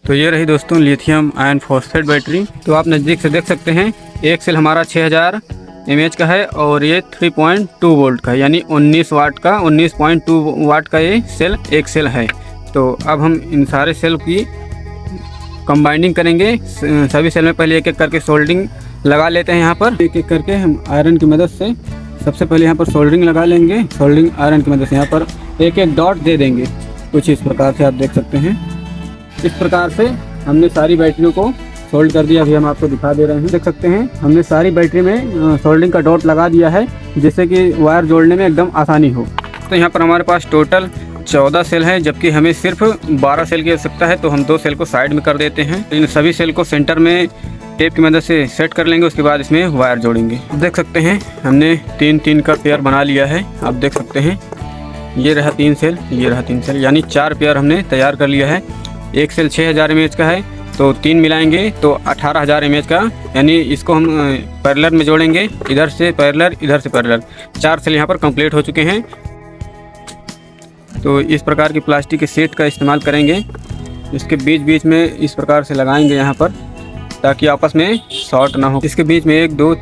तो ये रही दोस्तों लिथियम आयन फॉस्फेट बैटरी। तो आप नज़दीक से देख सकते हैं एक सेल हमारा 6000 mAh का है और ये 3.2 वोल्ट का है, यानी 19 वाट का 19.2 वाट का ये सेल एक सेल है। तो अब हम इन सारे सेल की कंबाइनिंग करेंगे। सभी सेल में पहले एक एक करके सोल्डिंग लगा लेते हैं। यहाँ पर एक एक करके हम आयरन की मदद से सबसे पहले यहाँ पर सोल्डरिंग लगा लेंगे। सोल्डरिंग आयरन की मदद से यहाँ पर एक एक डॉट दे देंगे, कुछ इस प्रकार से आप देख सकते हैं। इस प्रकार से हमने सारी बैटरियों को सोल्ड कर दिया। अभी हम आपको दिखा दे रहे हैं, देख सकते हैं हमने सारी बैटरी में सोल्डरिंग का डॉट लगा दिया है, जिससे कि वायर जोड़ने में एकदम आसानी हो। तो यहाँ पर हमारे पास टोटल 14 सेल है, जबकि हमें सिर्फ 12 सेल की आवश्यकता है। तो हम 2 सेल को साइड में कर देते हैं। इन सभी सेल को सेंटर में टेप की मदद से सेट कर लेंगे, उसके बाद इसमें वायर जोड़ेंगे। देख सकते हैं हमने 3-3 का पेयर बना लिया है। आप देख सकते हैं ये रहा 3 सेल, ये रहा 3 सेल, यानी 4 पेयर हमने तैयार कर लिया है। एक सेल 6000 mAh का है, तो 3 मिलाएंगे तो 18000 mAh का, यानी इसको हम पैरेलल में जोड़ेंगे, इधर से पैरेलल इधर से पैरेलल। 4 सेल यहाँ पर कंप्लीट हो चुके हैं। तो इस प्रकार की प्लास्टिक के सेट का इस्तेमाल करेंगे। इसके बीच बीच में इस प्रकार से लगाएंगे यहाँ पर, ताकि आपस में शॉर्ट ना हो। इसके बीच में 1 2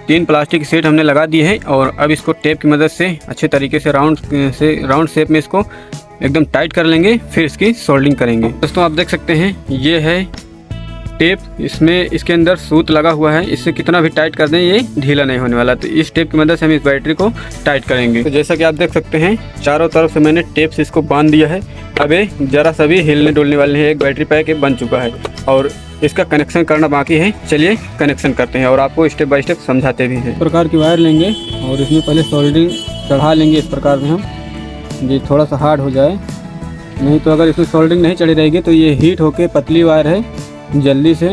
3 प्लास्टिक के सेट हमने लगा दिए हैं। और अब इसको टेप की मदद से अच्छे तरीके से राउंड शेप में इसको एकदम टाइट कर लेंगे, फिर इसकी सोल्डिंग करेंगे। दोस्तों आप देख सकते हैं ये है टेप, इसमें इसके अंदर सूत लगा हुआ है। इससे कितना भी टाइट कर दें ये ढीला नहीं होने वाला। तो इस टेप की मदद से हम इस बैटरी को टाइट करेंगे। तो जैसा कि आप देख सकते हैं चारों तरफ से मैंने टेप से इसको बांध दिया है। अब ये जरा सा भी हिलने डुलने वाले नहीं है। एक बैटरी पैक बन चुका है और इसका कनेक्शन करना बाकी है। चलिए कनेक्शन करते हैं और आपको स्टेप बाय स्टेप समझाते भी हैं। इस प्रकार की वायर लेंगे और इसमें पहले सोल्डरिंग चढ़ा लेंगे। इस प्रकार से हम ये थोड़ा सा हार्ड हो जाए, नहीं तो अगर इसमें सोल्डरिंग नहीं चढ़ी रहेगी तो ये हीट होके पतली वायर है, जल्दी से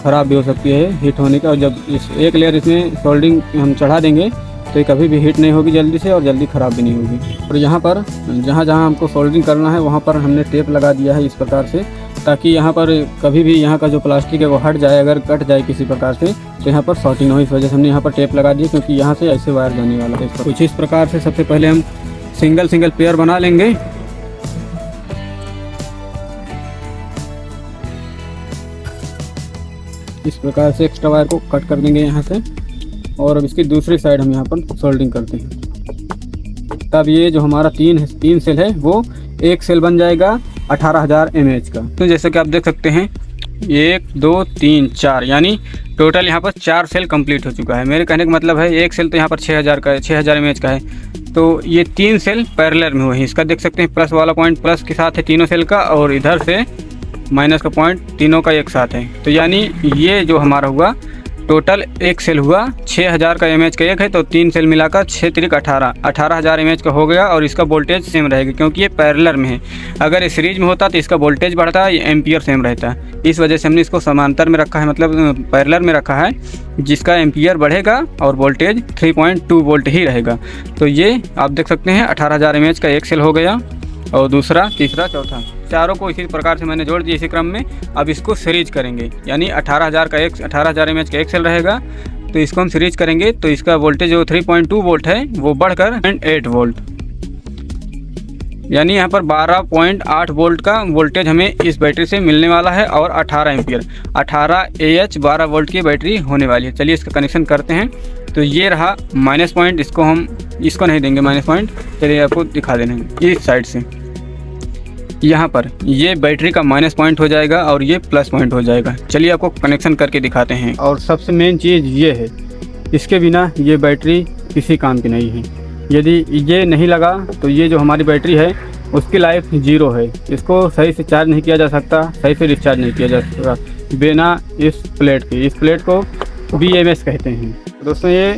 ख़राब भी हो सकती है हीट होने का। और जब इस एक लेयर इसमें सोल्डरिंग हम चढ़ा देंगे तो ये कभी भी हीट नहीं होगी जल्दी से, और जल्दी ख़राब भी नहीं होगी। और यहाँ पर जहाँ जहाँ हमको सोल्डरिंग करना है वहाँ पर हमने टेप लगा दिया है इस प्रकार से, ताकि यहाँ पर कभी भी यहाँ का जो प्लास्टिक है वो हट जाए, अगर कट जाए किसी प्रकार से तो यहाँ पर शॉर्टिंग हो। इस वजह से हमने यहाँ पर टेप लगा दिया, क्योंकि यहाँ से ऐसे वायर जाने वाला है। कुछ इस प्रकार से सबसे पहले हम सिंगल पेयर बना लेंगे। इस प्रकार से एक्स्ट्रा वायर को कट कर देंगे यहाँ से, और अब इसकी दूसरी साइड हम यहाँ पर सोल्डरिंग करते हैं। तब ये जो हमारा 3 सेल है वो एक सेल बन जाएगा 18000 mAh का। तो जैसे कि आप देख सकते हैं 1 2 3 4, यानी टोटल यहाँ पर 4 सेल कंप्लीट हो चुका है। मेरे कहने का मतलब है एक सेल तो यहाँ पर 6000 का है, 6000 mAh का है। तो ये 3 सेल पैरेलल में हुए हैं। इसका देख सकते हैं प्लस वाला पॉइंट प्लस के साथ है तीनों सेल का, और इधर से माइनस का पॉइंट तीनों का एक साथ है। तो यानी ये जो हमारा हुआ टोटल एक सेल हुआ 6000 का mAh का एक है, तो 3 सेल मिलाकर 6 3 18,000 mAh का हो गया। और इसका वोल्टेज सेम रहेगा, क्योंकि ये पैरेलल में है। अगर ये सीरीज में होता तो इसका वोल्टेज बढ़ता है, ये एम्पियर सेम रहता है। इस वजह से हमने इसको समांतर में रखा है, मतलब पैरेलल में रखा है, जिसका एम्पियर बढ़ेगा और वोल्टेज 3.2 वोल्ट ही रहेगा। तो ये आप देख सकते हैं 18000 mAh का एक सेल हो गया, और दूसरा तीसरा चौथा, चारों को इसी प्रकार से मैंने जोड़ दिया इसी क्रम में। अब इसको सीरीज करेंगे, यानी 18000 mAh का एक सेल रहेगा। तो इसको हम सीरीज करेंगे तो इसका वोल्टेज जो 3.2 वोल्ट है वो बढ़कर 8 वोल्ट, यानी यहाँ पर 12.8 वोल्ट का वोल्टेज हमें इस बैटरी से मिलने वाला है। और 18 एम्पियर 18 AH 12 वोल्ट की बैटरी होने वाली है। चलिए इसका कनेक्शन करते हैं। तो ये रहा माइनस पॉइंट, इसको नहीं देंगे माइनस पॉइंट। चलिए आपको दिखा देंगे इस साइड से, यहाँ पर ये बैटरी का माइनस पॉइंट हो जाएगा और ये प्लस पॉइंट हो जाएगा। चलिए आपको कनेक्शन करके दिखाते हैं। और सबसे मेन चीज़ ये है, इसके बिना ये बैटरी किसी काम की नहीं है। यदि ये नहीं लगा तो ये जो हमारी बैटरी है उसकी लाइफ 0 है। इसको सही से चार्ज नहीं किया जा सकता, सही से डिस्चार्ज नहीं किया जा सकता बिना इस प्लेट के। इस प्लेट को BMS कहते हैं। दोस्तों ये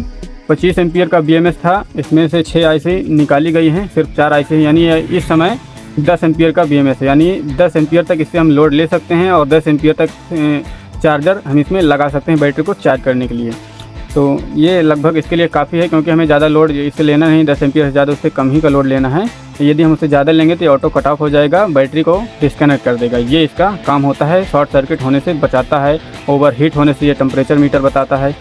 25 एम्पियर का BMS था, इसमें से 6 आईसी निकाली गई हैं, सिर्फ 4 आईसी, यानी इस समय 10 एम्पियर का BMS है। यानी 10 एम्पियर तक इससे हम लोड ले सकते हैं, और 10 एम्पियर तक चार्जर हम इसमें लगा सकते हैं बैटरी को चार्ज करने के लिए। तो ये लगभग इसके लिए काफ़ी है, क्योंकि हमें ज़्यादा लोड इससे लेना नहीं, 10 एम्पियर से ज़्यादा, उससे कम ही का लोड लेना है। तो यदि हम उससे ज़्यादा लेंगे तो ये ऑटो कट ऑफ हो जाएगा, बैटरी को डिस्कनेक्ट कर देगा। ये इसका काम होता है, शॉर्ट सर्किट होने से बचाता है, ओवर हीट होने से ये टेम्परेचर मीटर बताता है।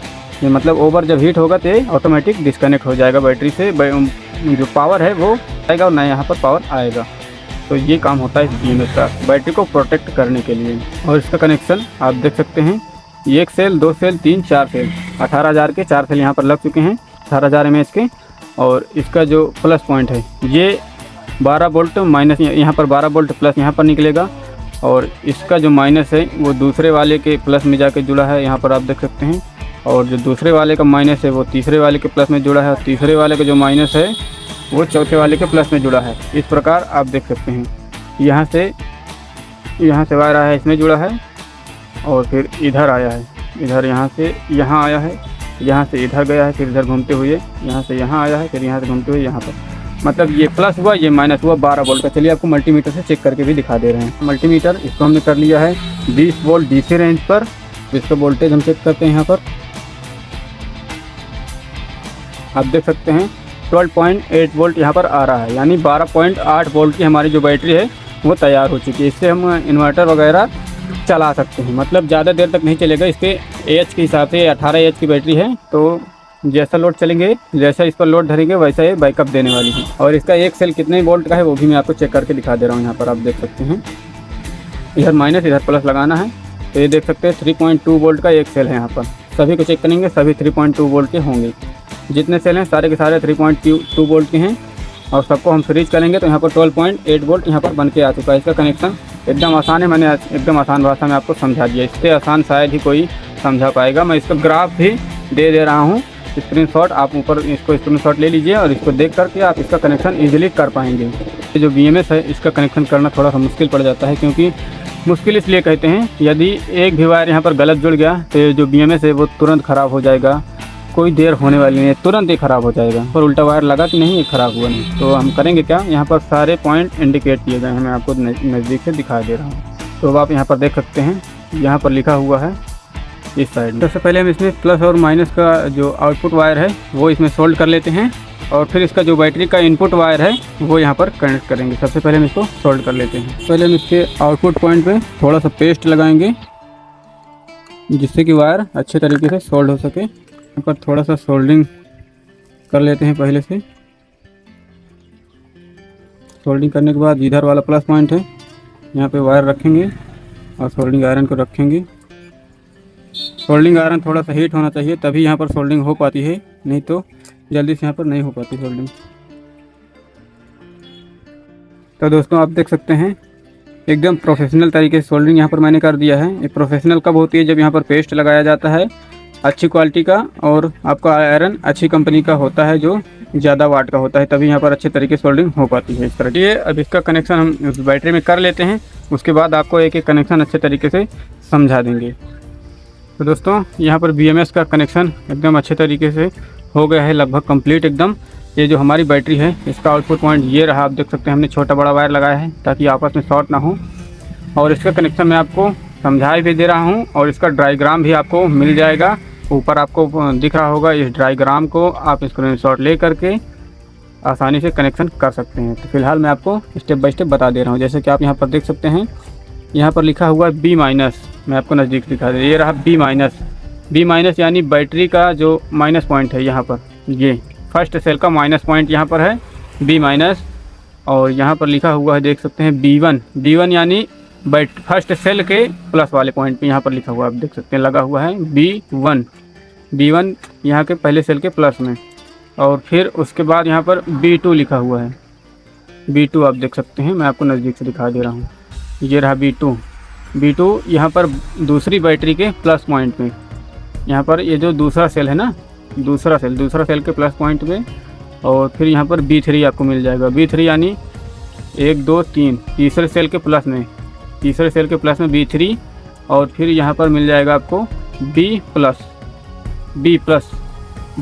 ये मतलब ओवर जब हीट होगा तो ये ऑटोमेटिक डिस्कनेक्ट हो जाएगा बैटरी से, जो पावर है वो आएगा और नया यहाँ पर पावर आएगा। तो ये काम होता है इस BMS का, बैटरी को प्रोटेक्ट करने के लिए। और इसका कनेक्शन आप देख सकते हैं, 1 सेल, 2 सेल, 3, 4 सेल, 18,000 के 4 सेल यहाँ पर लग चुके हैं, 18,000 mAh के। और इसका जो प्लस पॉइंट है ये 12 वोल्ट माइनस, यहाँ पर 12 वोल्ट प्लस यहाँ पर निकलेगा। और इसका जो माइनस है वो दूसरे वाले के प्लस में जाके जुड़ा है, यहाँ पर आप देख सकते हैं। और जो दूसरे वाले का माइनस है वो तीसरे वाले के प्लस में जुड़ा है, और तीसरे वाले का जो माइनस है वो चौथे वाले के प्लस में जुड़ा है। इस प्रकार आप देख सकते हैं, यहाँ से वायर आया है, इसमें जुड़ा है, और फिर इधर आया है, इधर यहाँ से यहाँ आया है, यहाँ से इधर गया है, फिर इधर घूमते हुए यहाँ से यहाँ आया है, फिर यहाँ से घूमते हुए यहाँ पर, मतलब ये प्लस हुआ, ये माइनस हुआ 12 वोल्ट का। चलिए आपको मल्टीमीटर से चेक करके भी दिखा दे रहे हैं। मल्टीमीटर इसको हमने कर लिया है 20 वोल्ट DC रेंज पर। इसका वोल्टेज हम चेक करते हैं, यहाँ पर आप देख सकते हैं 12.8 वोल्ट यहाँ पर आ रहा है, यानी 12.8 वोल्ट की हमारी जो बैटरी है वो तैयार हो चुकी है। इससे हम इन्वर्टर वगैरह चला सकते हैं, मतलब ज़्यादा देर तक नहीं चलेगा। इसके AH के हिसाब से 18 AH की बैटरी है, तो जैसा लोड चलेंगे, जैसा इस पर लोड धरेंगे वैसा ये बैकअप देने वाली है। और इसका एक सेल कितने वोल्ट का है वो भी मैं आपको चेक करके दिखा दे रहा हूँ। यहाँ पर आप देख सकते हैं, इधर माइनस इधर प्लस लगाना है, तो ये देख सकते हैं 3.2 वोल्ट का एक सेल है। यहाँ पर सभी को चेक करेंगे, सभी 3.2 वोल्ट के होंगे। जितने सेल हैं सारे के सारे 3.2 वोल्ट के हैं। और सबको हम फ्रीज करेंगे तो यहाँ पर 12.8 वोल्ट यहाँ पर बन के आ चुका है। इसका कनेक्शन एकदम आसान है, मैंने एकदम आसान भाषा में आपको समझा दिया। इससे आसान शायद ही कोई समझा पाएगा। मैं इसका ग्राफ भी दे रहा हूँ, स्क्रीनशॉट। आप ऊपर इसको स्क्रीनशॉट ले लीजिए और इसको देख करके आप इसका कनेक्शन ईजिली कर पाएंगे। ये जो BMS है इसका कनेक्शन करना थोड़ा सा मुश्किल पड़ जाता है, क्योंकि मुश्किल इसलिए कहते हैं, यदि एक भी वायर यहाँ पर गलत जुड़ गया तो जो BMS है वो तुरंत ख़राब हो जाएगा। कोई देर होने वाली नहीं है, तुरंत ही ख़राब हो जाएगा। पर उल्टा वायर लगा कि नहीं, ये ख़राब हुआ नहीं। तो हम करेंगे क्या, यहाँ पर सारे पॉइंट इंडिकेट किए गए हैं, मैं आपको नज़दीक से दिखा दे रहा हूँ। तो अब आप यहाँ पर देख सकते हैं, यहाँ पर लिखा हुआ है इस साइड में। सबसे पहले हम इसमें प्लस और माइनस का जो आउटपुट वायर है वो इसमें सोल्ड कर लेते हैं, और फिर इसका जो बैटरी का इनपुट वायर है वो यहाँ पर कनेक्ट करेंगे। सबसे पहले हम इसको सोल्ड कर लेते हैं। पहले हम इसके आउटपुट पॉइंट पे थोड़ा सा पेस्ट लगाएंगे, जिससे कि वायर अच्छे तरीके से सोल्ड हो सके। यहाँ पर थोड़ा सा सोल्डिंग कर लेते हैं पहले से। सोल्डिंग करने के बाद इधर वाला प्लस पॉइंट है, यहाँ पे वायर रखेंगे और सोल्डिंग आयरन को रखेंगे। सोल्डिंग आयरन थोड़ा सा हीट होना चाहिए, तभी यहाँ पर सोल्डिंग हो पाती है, नहीं तो जल्दी से यहाँ पर नहीं हो पाती सोल्डिंग। तो दोस्तों आप देख सकते हैं एकदम प्रोफेशनल तरीके से सोल्डिंग यहाँ पर मैंने कर दिया है। ये प्रोफेशनल कब होती है, जब यहाँ पर पेस्ट लगाया जाता है अच्छी क्वालिटी का, और आपका आयरन अच्छी कंपनी का होता है जो ज़्यादा वाट का होता है, तभी यहाँ पर अच्छे तरीके से सोल्डिंग हो पाती है इस तरह। ये अब इसका कनेक्शन हम उस बैटरी में कर लेते हैं, उसके बाद आपको एक एक कनेक्शन अच्छे तरीके से समझा देंगे। तो दोस्तों यहाँ पर BMS का कनेक्शन एकदम अच्छे तरीके से हो गया है, लगभग कंप्लीट एकदम। ये जो हमारी बैटरी है इसका आउटपुट पॉइंट ये रहा, आप देख सकते हैं हमने छोटा बड़ा वायर लगाया है ताकि आपस में शॉर्ट ना हो। और इसका कनेक्शन मैं आपको समझा भी दे रहा हूँ, और इसका डायग्राम भी आपको मिल जाएगा, ऊपर आपको दिख रहा होगा। इस डायग्राम को आप स्क्रीनशॉट ले करके आसानी से कनेक्शन कर सकते हैं। तो फिलहाल मैं आपको स्टेप बाय स्टेप बता दे रहा हूँ। जैसे कि आप यहाँ पर देख सकते हैं, यहाँ पर लिखा हुआ है B-, मैं आपको नज़दीक दिखा दे, ये रहा B-, यानी बैटरी का जो माइनस पॉइंट है यहाँ पर, ये फर्स्ट सेल का माइनस पॉइंट यहाँ पर है B-। और यहाँ पर लिखा हुआ है देख सकते हैं B1 यानी फर्स्ट सेल के प्लस वाले पॉइंट पे यहाँ पर लिखा हुआ है, आप देख सकते हैं लगा हुआ है B1 यहाँ के पहले सेल के प्लस में। और फिर उसके बाद यहाँ पर B2 लिखा हुआ है, B2 आप देख सकते हैं, मैं आपको नज़दीक से दिखा दे रहा हूँ। ये रहा B2 यहाँ पर दूसरी बैटरी के प्लस पॉइंट पे। यहाँ पर ये जो दूसरा सेल है ना, दूसरा सेल के प्लस पॉइंट पे। और फिर यहाँ पर B3 आपको मिल जाएगा, B3 यानी 1 2 3 तीसरे सेल के प्लस में B3। और फिर यहाँ पर मिल जाएगा आपको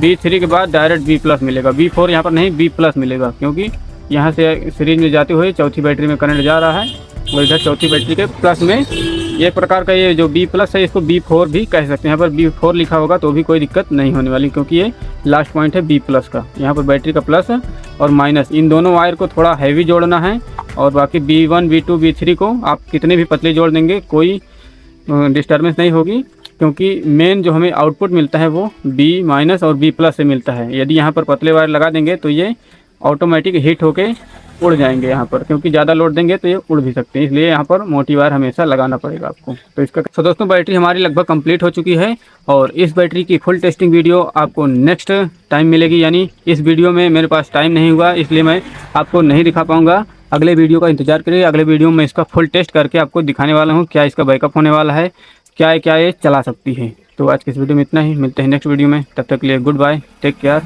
B3 के बाद डायरेक्ट B+ मिलेगा। B4 यहाँ पर नहीं, B+ मिलेगा, क्योंकि यहाँ से सीरीज में जाते हुए चौथी बैटरी में करंट जा रहा है, और इधर चौथी बैटरी के प्लस में एक प्रकार का ये जो B+ है इसको B4 भी कह सकते हैं। यहाँ पर B4 लिखा होगा तो भी कोई दिक्कत नहीं होने वाली, क्योंकि ये लास्ट पॉइंट है B+ का। यहाँ पर बैटरी का प्लस और माइनस, इन दोनों वायर को थोड़ा हैवी जोड़ना है, और बाकी B1 B2 B3 को आप कितने भी पतले जोड़ देंगे कोई डिस्टर्बेंस नहीं होगी, क्योंकि मेन जो हमें आउटपुट मिलता है वो B- और B+ से मिलता है। यदि यहाँ पर पतले वायर लगा देंगे तो ये ऑटोमेटिक हीट होके उड़ जाएंगे यहाँ पर, क्योंकि ज़्यादा लोड देंगे तो ये उड़ भी सकते हैं, इसलिए यहाँ पर मोटी वायर हमेशा लगाना पड़ेगा आपको। तो इसका तो दोस्तों बैटरी हमारी लगभग कंप्लीट हो चुकी है और इस बैटरी की फुल टेस्टिंग वीडियो आपको नेक्स्ट टाइम मिलेगी। यानी इस वीडियो में मेरे पास टाइम नहीं हुआ, इसलिए मैं आपको नहीं दिखा पाऊँगा। अगले वीडियो का इंतजार करिए, अगले वीडियो में इसका फुल टेस्ट करके आपको दिखाने वाला हूँ क्या इसका बैकअप होने वाला है, क्या ये चला सकती है। तो आज की इस वीडियो में इतना ही, मिलते हैं नेक्स्ट वीडियो में, तब तक के लिए गुड बाय, टेक केयर।